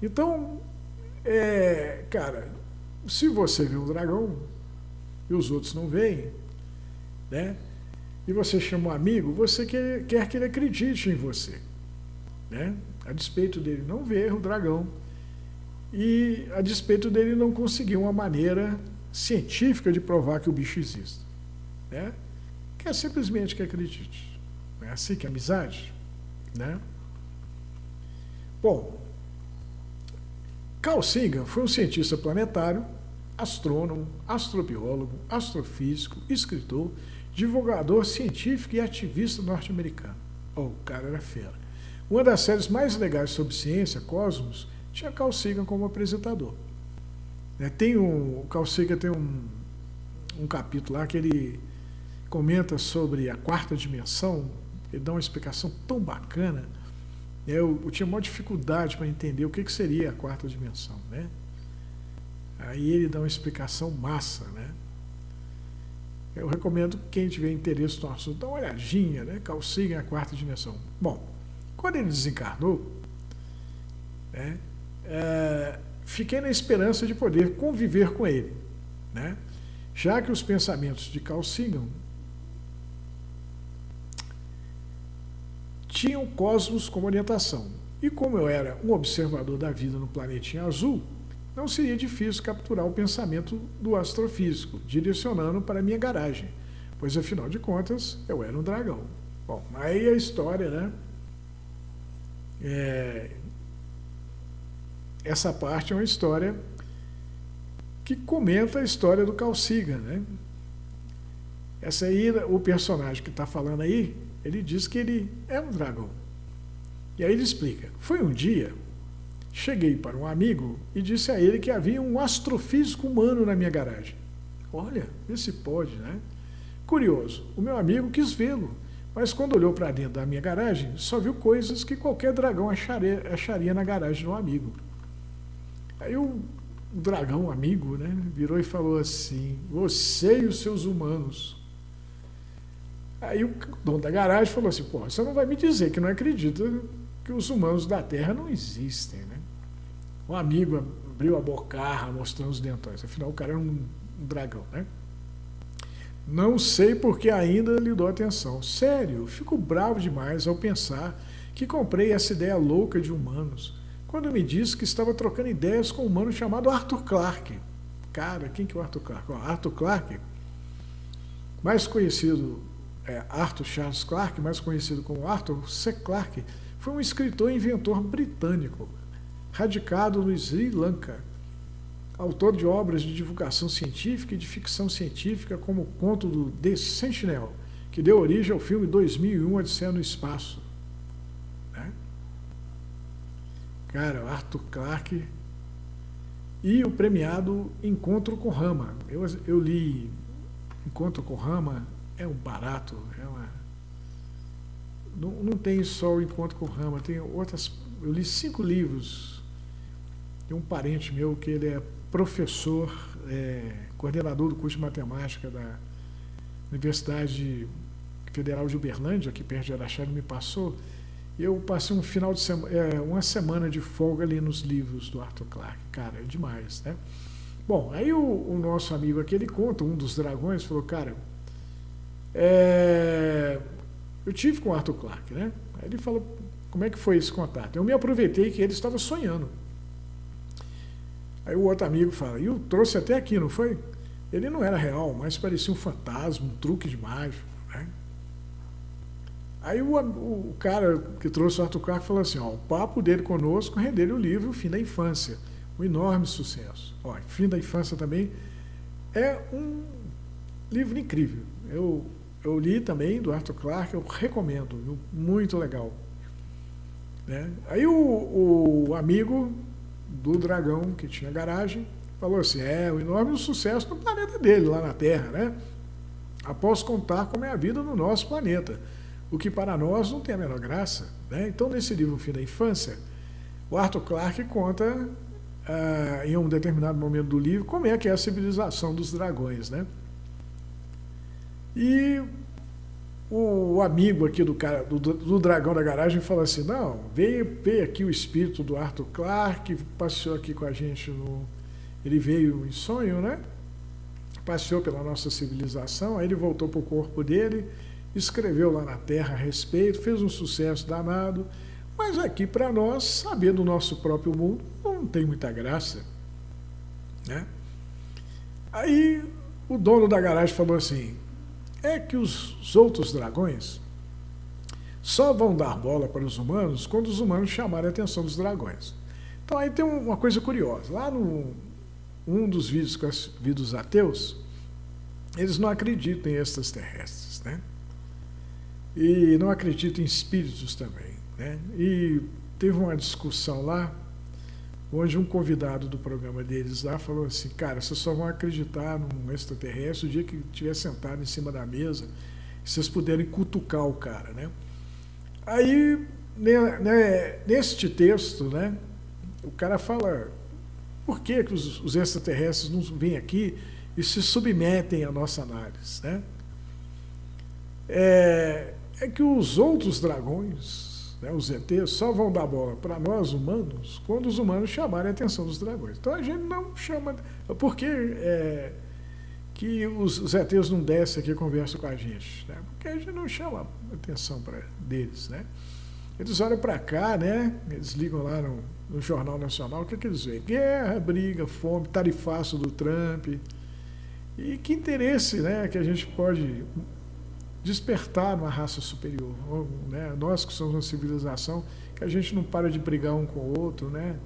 Então, cara, se você vê um dragão e os outros não veem, né? E você chama um amigo, você quer que ele acredite em você, né? A despeito dele não ver o dragão e a despeito dele não conseguir uma maneira científica de provar que o bicho existe, né? Quer simplesmente que acredite. Não é assim que é amizade, né? Bom, Carl Sagan foi um cientista planetário, astrônomo, astrobiólogo, astrofísico, escritor, divulgador científico e ativista norte-americano. O cara era fera. Uma das séries mais legais sobre ciência, Cosmos, tinha Carl Sagan como apresentador. O Carl Sagan tem um capítulo lá que ele comenta sobre a quarta dimensão, ele dá uma explicação tão bacana. Eu tinha maior dificuldade para entender o que seria a quarta dimensão, né? Aí ele dá uma explicação massa, né? Eu recomendo que quem tiver interesse no assunto, dá uma olhadinha, né? Carl Sagan, a quarta dimensão. Bom, quando ele desencarnou, né, fiquei na esperança de poder conviver com ele, né? Já que os pensamentos de Carl Sagan tinham o cosmos como orientação. E como eu era um observador da vida no planetinha azul, não seria difícil capturar o pensamento do astrofísico, direcionando para a minha garagem, pois afinal de contas eu era um dragão. Bom, aí a história, né? Essa parte é uma história que comenta a história do Carl Sagan, né? Essa aí, o personagem que está falando aí, ele diz que ele é um dragão. E aí ele explica: foi um dia, cheguei para um amigo e disse a ele que havia um astrofísico humano na minha garagem. Olha, vê se pode, né? Curioso, o meu amigo quis vê-lo, mas quando olhou para dentro da minha garagem, só viu coisas que qualquer dragão acharia na garagem do amigo. Aí o dragão amigo, né, virou e falou assim: você e os seus humanos. Aí o dono da garagem falou assim: pô, você não vai me dizer que não acredita que os humanos da Terra não existem, né? O amigo abriu a bocarra mostrando os dentões. Afinal, o cara era um dragão, né? Não sei porque ainda lhe dou atenção. Sério, fico bravo demais ao pensar que comprei essa ideia louca de humanos, quando me disse que estava trocando ideias com um humano chamado Arthur Clarke. Cara, quem que é o Arthur Clarke? Arthur Clarke, mais conhecido, Arthur Charles Clarke, mais conhecido como Arthur C. Clarke, foi um escritor e inventor britânico, radicado no Sri Lanka, autor de obras de divulgação científica e de ficção científica, como o conto do The Sentinel, que deu origem ao filme 2001, Odisseia no Espaço. Né? Cara, Arthur Clarke e o premiado Encontro com Rama. Eu li Encontro com Rama, é um barato, não tem só o Encontro com Rama, tem outras. Eu li 5 livros. Tem um parente meu que ele é professor, coordenador do curso de matemática da Universidade Federal de Uberlândia, aqui perto de Araxá, ele me passou. Eu passei um final de semana, uma semana de folga ali nos livros do Arthur Clarke. Cara, é demais, né? Bom, aí o nosso amigo aqui, ele conta, um dos dragões, falou: cara, eu tive com o Arthur Clarke, né? Aí ele falou: como é que foi esse contato? Eu me aproveitei que ele estava sonhando. Aí o outro amigo fala: e eu trouxe até aqui, não foi? Ele não era real, mas parecia um fantasma, um truque de mágico, né? Aí o cara que trouxe o Arthur Clarke falou assim: ó, o papo dele conosco rendeu o livro O Fim da Infância, um enorme sucesso. Ó, Fim da Infância também é um livro incrível. Eu li também, do Arthur Clarke, eu recomendo, viu? Muito legal. Né? Aí o amigo do dragão que tinha garagem falou assim: um enorme sucesso no planeta dele, lá na Terra, né? Após contar como é a vida no nosso planeta, o que para nós não tem a menor graça, né? Então, nesse livro O Fim da Infância, o Arthur Clarke conta, em um determinado momento do livro, como é que é a civilização dos dragões, né? E o amigo aqui do dragão da garagem falou assim: não, veio aqui o espírito do Arthur Clarke, passeou aqui com a gente ele veio em sonho, né? Passeou pela nossa civilização, aí ele voltou para o corpo dele, escreveu lá na Terra a respeito, fez um sucesso danado, mas aqui para nós, saber do nosso próprio mundo não tem muita graça, né? Aí o dono da garagem falou assim: é que os outros dragões só vão dar bola para os humanos quando os humanos chamarem a atenção dos dragões. Então aí tem uma coisa curiosa. Lá um dos vídeos com os vídeos ateus, eles não acreditam em extraterrestres, né? E não acreditam em espíritos também, né? E teve uma discussão lá, onde um convidado do programa deles lá falou assim: cara, vocês só vão acreditar num extraterrestre o dia que estiver sentado em cima da mesa, vocês puderem cutucar o cara, né? Aí, neste texto, né, o cara fala: por que os extraterrestres não vêm aqui e se submetem à nossa análise, né? É que os outros dragões, né, os ETs, só vão dar bola para nós humanos quando os humanos chamarem a atenção dos dragões. Então a gente não chama. Por que que os ETs não descem aqui e conversam com a gente? Né? Porque a gente não chama a atenção deles. Né? Eles olham para cá, né? Eles ligam lá no Jornal Nacional, o que eles veem? Guerra, briga, fome, tarifaço do Trump. E que interesse, né, que a gente pode despertar numa raça superior, né? Nós que somos uma civilização, que a gente não para de brigar um com o outro, né?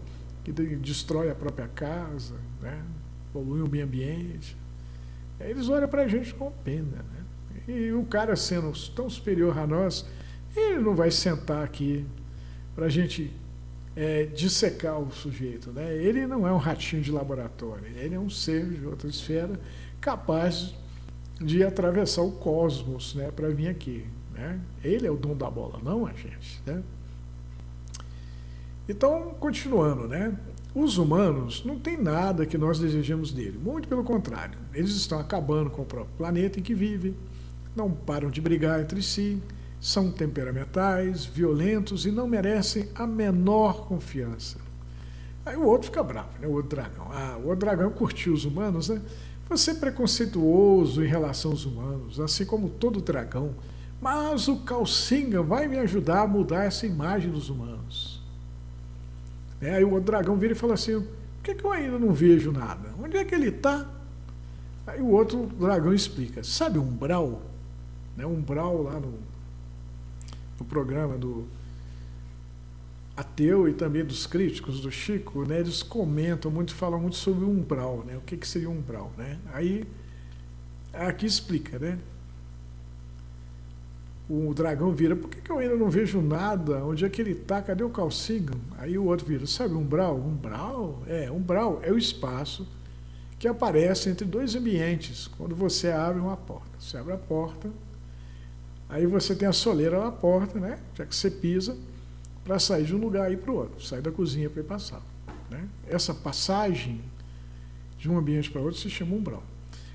Que destrói a própria casa, né? Polui o meio ambiente. Eles olham para a gente com pena, né? E o cara sendo tão superior a nós, ele não vai sentar aqui para a gente dissecar o sujeito, né? Ele não é um ratinho de laboratório, ele é um ser de outra esfera capaz de atravessar o cosmos, né, para vir aqui, né? Ele é o dono da bola, não a gente, né? Então, continuando, né? Os humanos não tem nada que nós desejemos dele, muito pelo contrário. Eles estão acabando com o próprio planeta em que vivem, não param de brigar entre si, são temperamentais, violentos e não merecem a menor confiança. Aí o outro fica bravo, né? O outro dragão. O outro dragão curtiu os humanos, né? Você é preconceituoso em relação aos humanos, assim como todo dragão, mas o Calcinga vai me ajudar a mudar essa imagem dos humanos. Aí o outro dragão vira e fala assim, por que eu ainda não vejo nada? Onde é que ele está? Aí o outro dragão explica, sabe Umbral? Né? Umbral lá no programa do Ateu e também dos críticos do Chico, né, eles comentam muito, falam muito sobre o umbral, né, o que seria um umbral, né? Aí aqui explica, né? O dragão vira, por que eu ainda não vejo nada? Onde é que ele está? Cadê o Calcinga? Aí o outro vira, sabe umbral? Umbral é o espaço que aparece entre dois ambientes, quando você abre uma porta. Você abre a porta, aí você tem a soleira na porta, né? Já que você pisa, para sair de um lugar e ir para o outro, sair da cozinha para ir passar. Né? Essa passagem de um ambiente para outro se chama umbral.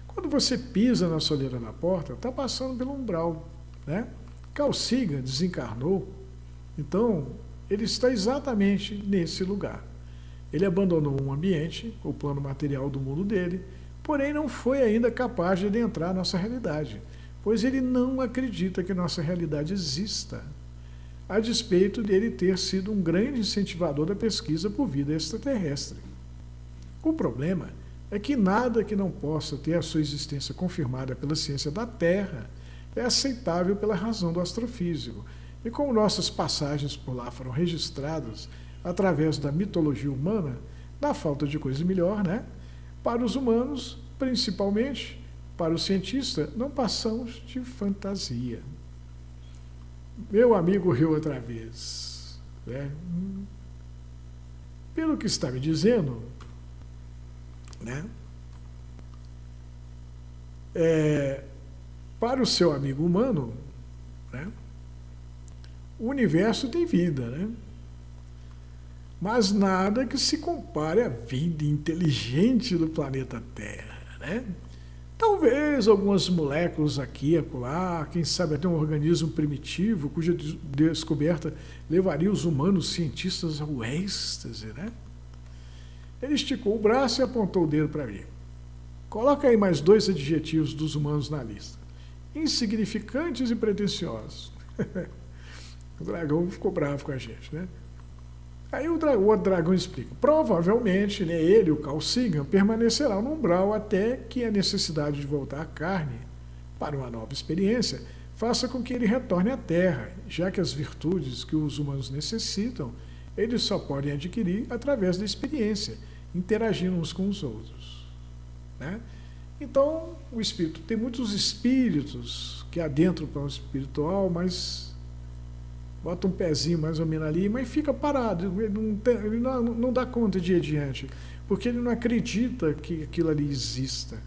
Quando você pisa na soleira da porta, está passando pelo umbral. Né? Calcinga desencarnou, então ele está exatamente nesse lugar. Ele abandonou um ambiente, o plano material do mundo dele, porém não foi ainda capaz de adentrar a nossa realidade, pois ele não acredita que nossa realidade exista, a despeito dele ter sido um grande incentivador da pesquisa por vida extraterrestre. O problema é que nada que não possa ter a sua existência confirmada pela ciência da Terra é aceitável pela razão do astrofísico. E como nossas passagens por lá foram registradas através da mitologia humana, na falta de coisa melhor, né? Para os humanos, principalmente, para o cientista, não passamos de fantasia. Meu amigo riu outra vez. Né? Pelo que está me dizendo, né? Para o seu amigo humano, né? O universo tem vida, né? Mas nada que se compare à vida inteligente do planeta Terra, né? Talvez algumas moléculas aqui e acolá, quem sabe até um organismo primitivo, cuja descoberta levaria os humanos cientistas ao êxtase, né? Ele esticou o braço e apontou o dedo para mim. Coloca aí mais 2 adjetivos dos humanos na lista. Insignificantes e pretensiosos. O dragão ficou bravo com a gente, né? Aí o outro dragão explica. Provavelmente, né, ele, o Calcinga, permanecerá no umbral até que a necessidade de voltar à carne para uma nova experiência faça com que ele retorne à Terra, já que as virtudes que os humanos necessitam, eles só podem adquirir através da experiência, interagindo uns com os outros. Né? Então, o espírito, tem muitos espíritos que adentram para o espiritual, mas bota um pezinho mais ou menos ali, mas fica parado, ele não dá conta de ir adiante, porque ele não acredita que aquilo ali exista.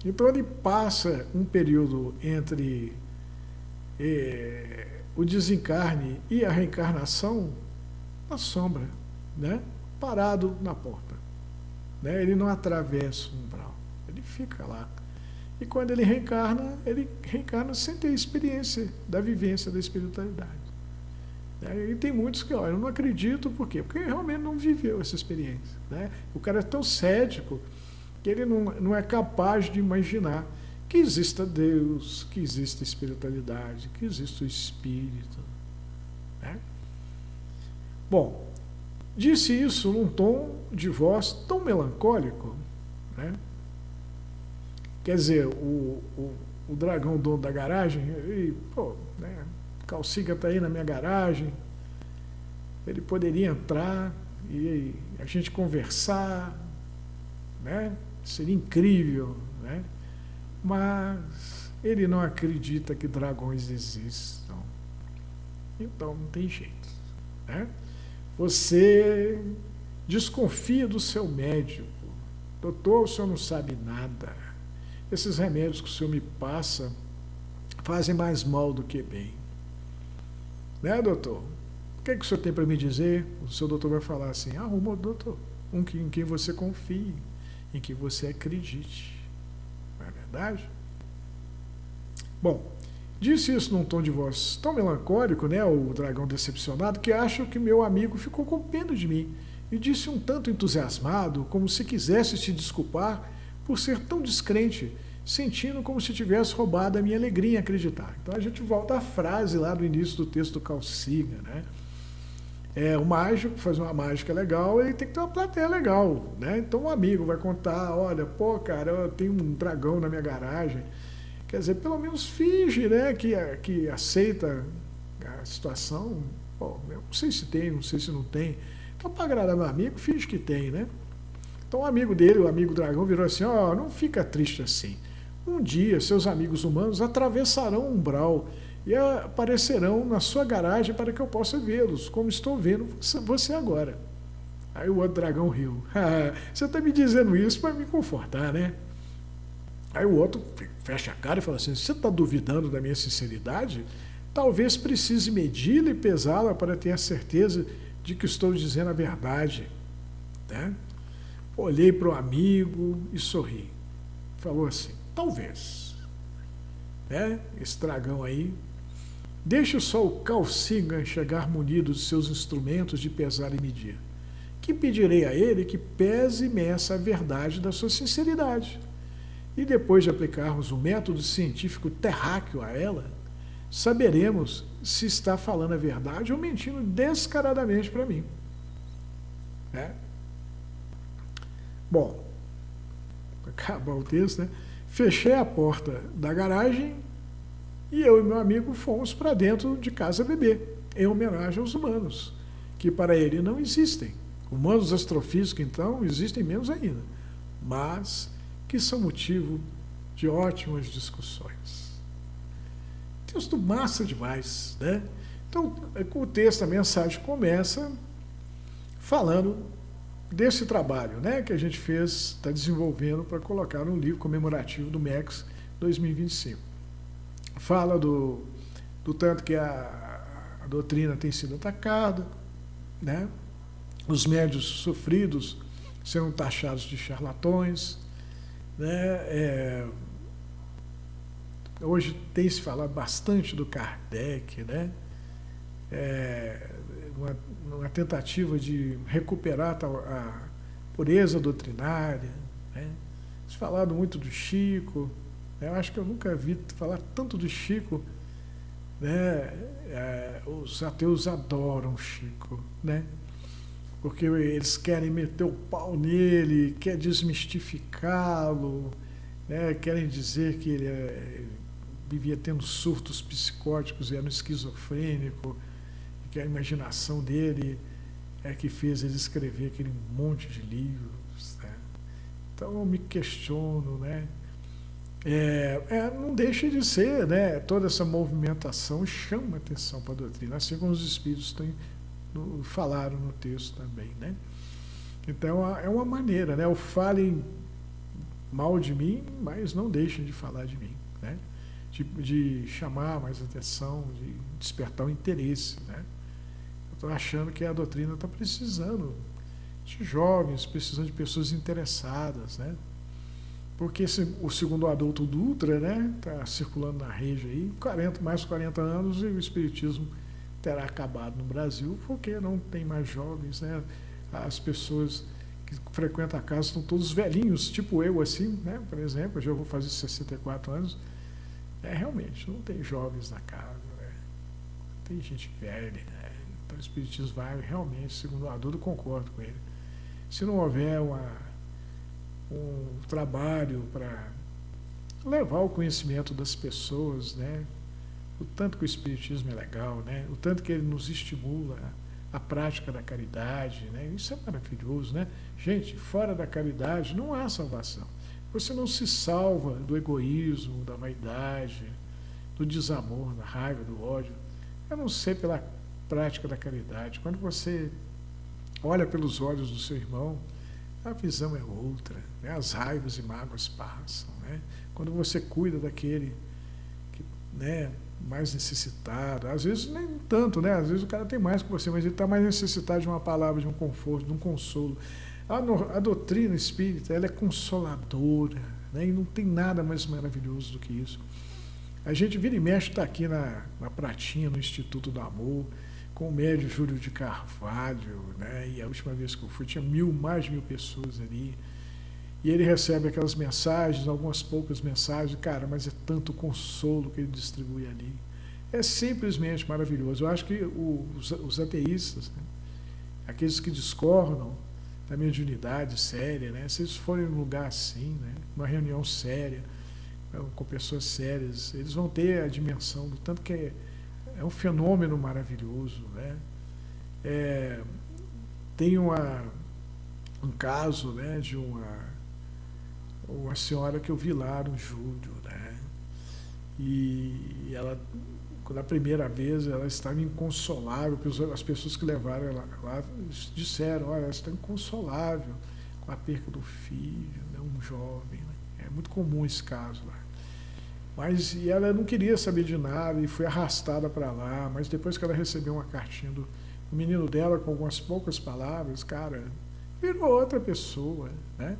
Então ele passa um período entre o desencarne e a reencarnação na sombra, né? Parado na porta. Né? Ele não atravessa o umbral, ele fica lá. E quando ele reencarna sem ter experiência da vivência da espiritualidade. E tem muitos que, olha, eu não acredito, por quê? Porque realmente não viveu essa experiência. Né? O cara é tão cético que ele não é capaz de imaginar que exista Deus, que exista espiritualidade, que exista o Espírito. Né? Bom, disse isso num tom de voz tão melancólico, né? Quer dizer, o dragão dono da garagem, né? Calciga está aí na minha garagem, ele poderia entrar e a gente conversar, né? Seria incrível, né? Mas ele não acredita que dragões existam. Então não tem jeito, né? Você desconfia do seu médico. Doutor, o senhor não sabe nada. Esses remédios que o senhor me passa fazem mais mal do que bem. Né, doutor? O que, é que o senhor tem para me dizer? O seu doutor vai falar assim, arruma, doutor, em quem você confie, em quem você acredite. Não é verdade? Bom, disse isso num tom de voz tão melancólico, né, o dragão decepcionado, que acho que meu amigo ficou com pena de mim e disse um tanto entusiasmado, como se quisesse se desculpar por ser tão descrente, sentindo como se tivesse roubado a minha alegria em acreditar. Então a gente volta à frase lá do início do texto do Carl Sagan, né? O mágico, faz uma mágica legal, ele tem que ter uma plateia legal, né? Então um amigo vai contar, olha, pô, cara, eu tenho um dragão na minha garagem. Quer dizer, pelo menos finge, né, que aceita a situação. Bom, eu não sei se tem, não sei se não tem. Então, para agradar meu amigo, finge que tem, né? Então, o amigo dele, o amigo dragão, virou assim, não fica triste assim. Um dia, seus amigos humanos atravessarão o umbral e aparecerão na sua garagem para que eu possa vê-los, como estou vendo você agora. Aí o outro dragão riu. Você está me dizendo isso para me confortar, né? Aí o outro fecha a cara e fala assim, você está duvidando da minha sinceridade? Talvez precise medi-la e pesá-la para ter a certeza de que estou dizendo a verdade. Né? Olhei para o amigo e sorri. Falou assim, talvez. Né? Esse dragão aí. Deixe só o Carl Sagan chegar munido de seus instrumentos de pesar e medir. Que pedirei a ele que pese e meça a verdade da sua sinceridade. E depois de aplicarmos o método científico terráqueo a ela, saberemos se está falando a verdade ou mentindo descaradamente para mim. Né? Bom, acabar o texto, né? Fechei a porta da garagem e eu e meu amigo fomos para dentro de casa beber, em homenagem aos humanos, que para ele não existem. Humanos astrofísicos, então, existem menos ainda, mas que são motivo de ótimas discussões. Texto massa demais, né? Então, com o texto, a mensagem começa falando desse trabalho, né, que a gente fez, está desenvolvendo para colocar no livro comemorativo do MEX 2025. Fala do tanto que a doutrina tem sido atacada, né? Os médios sofridos serão taxados de charlatões, né? Hoje tem se falado bastante do Kardec, né? Uma tentativa de recuperar a pureza doutrinária, né? Se falado muito do Chico, eu acho que eu nunca vi falar tanto do Chico, né? Os ateus adoram o Chico, né? Porque eles querem meter o pau nele, querem desmistificá-lo, né? Querem dizer que ele vivia tendo surtos psicóticos e era um esquizofrênico, e que a imaginação dele é que fez ele escrever aquele monte de livros. Né? Então eu me questiono, né? Não deixa de ser, né? Toda essa movimentação chama atenção para a doutrina, assim como os espíritos falaram no texto também, né? Então é uma maneira, né? Falem mal de mim, mas não deixem de falar de mim, né? De chamar mais atenção, de despertar o interesse, né? Eu estou achando que a doutrina está precisando de jovens, precisando de pessoas interessadas, né? Porque o segundo adulto do Ultra, né, está circulando na rede aí, mais de 40 anos, e o Espiritismo terá acabado no Brasil, porque não tem mais jovens, né? As pessoas que frequentam a casa estão todos velhinhos, tipo eu, assim, né? Por exemplo, eu já vou fazer 64 anos. Realmente, não tem jovens na casa, né? Tem gente velha, né? Então o Espiritismo vai realmente, segundo o adulto, eu concordo com ele. Se não houver um trabalho para levar o conhecimento das pessoas, né? O tanto que o Espiritismo é legal, né? O tanto que ele nos estimula a prática da caridade, né? Isso é maravilhoso, né? Gente, fora da caridade não há salvação. Você não se salva do egoísmo, da vaidade, do desamor, da raiva, do ódio, a não ser pela prática da caridade. Quando você olha pelos olhos do seu irmão, a visão é outra, né? As raivas e mágoas passam, né? Quando você cuida daquele que, né, mais necessitado, às vezes nem tanto, né? Às vezes o cara tem mais que você, mas ele está mais necessitado de uma palavra, de um conforto, de um consolo. A doutrina espírita, ela é consoladora, né? E não tem nada mais maravilhoso do que isso. A gente vira e mexe, está aqui na Pratinha, no Instituto do Amor, com o médio Júlio de Carvalho, né? E a última vez que eu fui tinha mais de 1000 pessoas ali. E ele recebe aquelas mensagens, algumas poucas mensagens, cara, mas é tanto consolo que ele distribui ali. É simplesmente maravilhoso. Eu acho que os ateístas, né? Aqueles que discordam da mediunidade séria, né? Se eles forem num lugar assim, né? Uma reunião séria, com pessoas sérias, eles vão ter a dimensão do tanto que é um fenômeno maravilhoso, né? Tem um caso, né, de uma senhora que eu vi lá no Júlio, né? E ela, na primeira vez, ela estava inconsolável, as pessoas que levaram ela lá disseram, olha, ela está inconsolável com a perca do filho, né, um jovem, né? É muito comum esse caso lá. E ela não queria saber de nada e foi arrastada para lá, mas depois que ela recebeu uma cartinha do menino dela com algumas poucas palavras, cara, virou outra pessoa, né?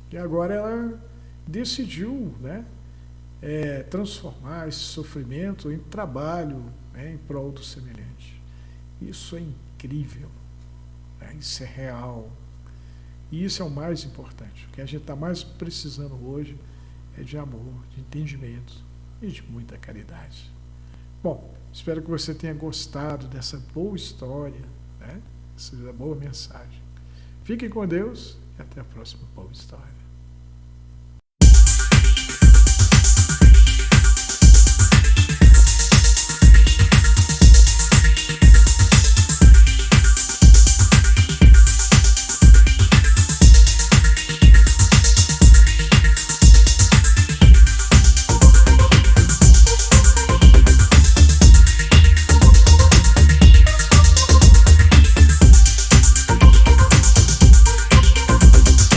E agora ela decidiu, né, transformar esse sofrimento em trabalho, né, em prol do semelhante. Isso é incrível, né? Isso é real. E isso é o mais importante. O que a gente está mais precisando hoje é de amor, de entendimento e de muita caridade. Bom, espero que você tenha gostado dessa boa história, né? Essa boa mensagem. Fiquem com Deus e até a próxima boa história.